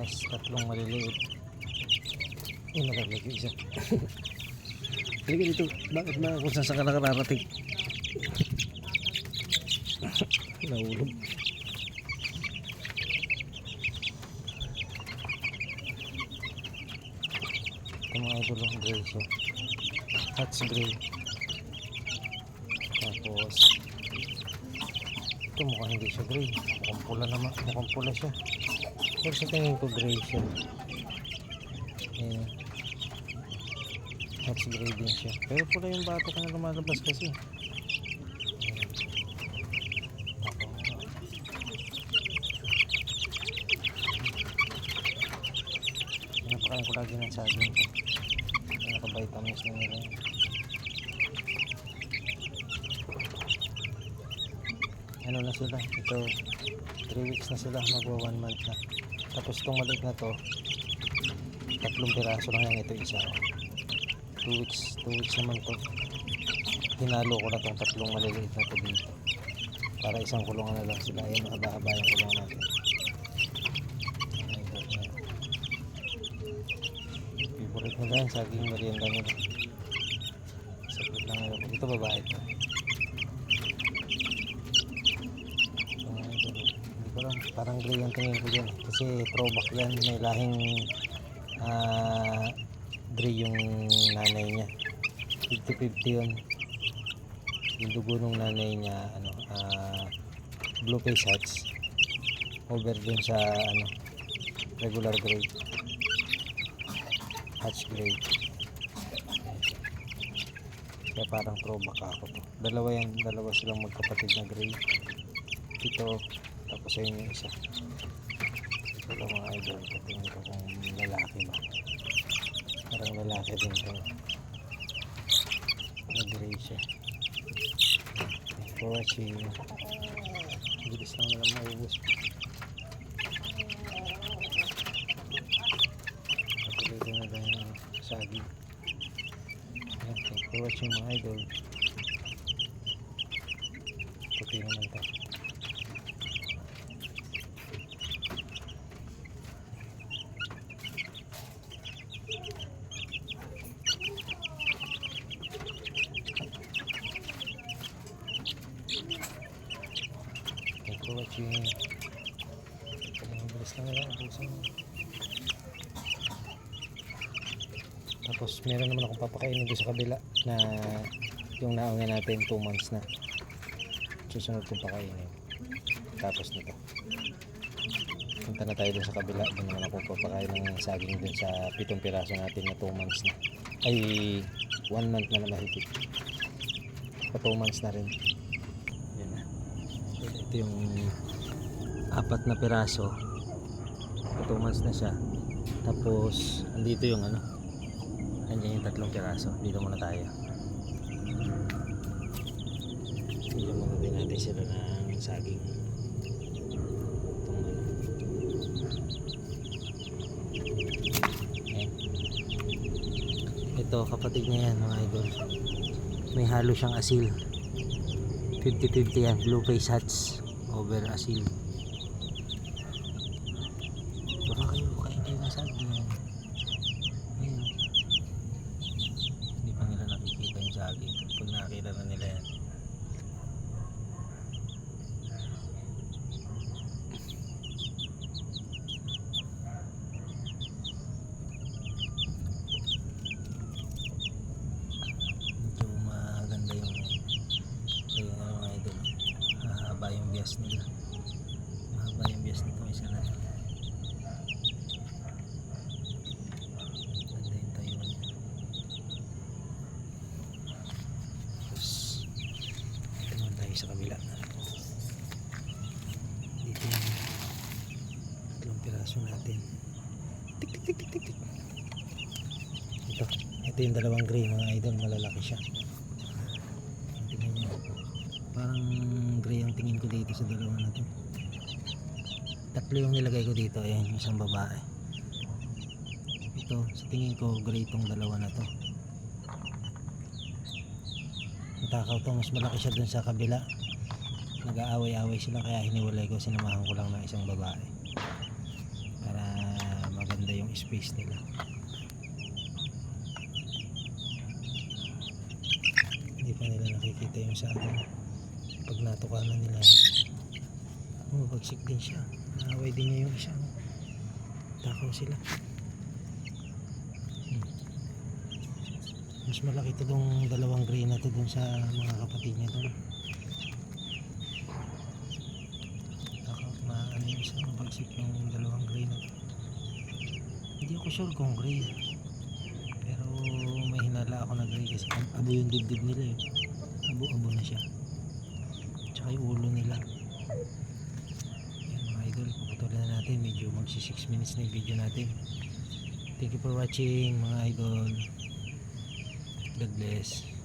Tapos tatlong maliliit. Nakalagay isa. Halika dito. Bakit na kung saan ka nakararating? Nahulog. Ito mga idol ang gray siya. Hatch gray. Tapos ito mukhang hindi siya gray. Mukhang pula naman. Mukhang pula siya. Pero sa tingin ko gray siya. Ayan. Hatch gray din siya. Pero pula yung batok na lumalabas kasi. Napakain ko lagi ng saging ko. Naka-vitamins na nila. Ano na sila? Ito 3 weeks na sila. Magwa 1 month na. Tapos itong maliit na to, tatlong piraso lang yan. Ito isa. 2 weeks naman to. Hinalo ko na itong tatlong maliliit na to dito. Para isang kulungan na lang sila. Ayan, mahaba-haba yung kulungan natin. Favorite nila yan, saging merienda nila. Saglit lang nila. Ito babae ito. Hindi ko lang, parang gray yung tingin ko dyan. Kasi throwback yan, may lahing gray yung nanay niya. 50-50 yun. Yung dugo nung nanay niya, blue face hatch. Over dun sa regular gray. Hatch gray. Kaya parang throwback ako to. Dalawa silang magkapatid na gray. Ito, tapos ayun yung isa. Ito lang mga idol. Tingnan ko kung lalaki ba. Parang lalaki din to. Gray siya. Thanks for watching. Bilis lang nalang maubos. Patuloy na lang yung saging. Thanks for watching mga idol. Puti naman to. Thanks for watching. Bilis lang nalang ubusin. Tapos meron naman akong papakainin doon sa kabila na yung naunga natin 2 months na. Susunod kong pakainin. Tapos nito. Punta na tayo doon sa kabila. Doon naman akong papakain ng saging doon sa 7 piraso natin na 2 months na. Ay 1 month na mahigit. Pa 2 months na rin. Yan na. Ito yung 4 na piraso. Pa 2 months na siya. Tapos andito yung andyan yung 3 piraso. Dito muna tayo. Dito muna din natin sila ng saging. Ayan. Ito kapatid niya yan mga idol. May halo siyang asil. 50-50 yan. Blue face hatch over asil. Baka kain kayo ng saging. Pag nakakita na nila yan. Medyo maganda yung mga idol. Mahaba yung bias nila. Mahaba yung bias nito. Isa na. Sa kabila dito yung 3 piraso natin. Tik. Ito yung 2 gray mga idol, malalaki siya. Tingnan nyo, parang gray ang tingin ko dito sa 2 na to. 3 yung nilagay ko dito. Ayan yung isang babae. Ito sa tingin ko gray tong 2 na to. Takaw to, mas malaki siya dun sa kabila. Nag-aaway-aaway sila kaya hiniwalay ko, sinamahan ko lang ng isang babae para space nila. Hindi pa nila nakikita yung sa akin. Pag natukanan nila, bagsik din siya. Naaway din niya yung isang. Takaw sila. Mas malaki to dong dalawang gray na to dun sa mga kapatid niya dun. Takaw na ano yung isang bagsik yung dalawang gray na to. Hindi ako sure kung gray. Pero may hinala ako na gray kasi abo yung dibdib nila eh. Abo-abo na siya. Tsaka yung ulo nila. Yan mga idol, puputulan na natin. Medyo magsi 6 minutes na yung video natin. Thank you for watching mga idol. God bless.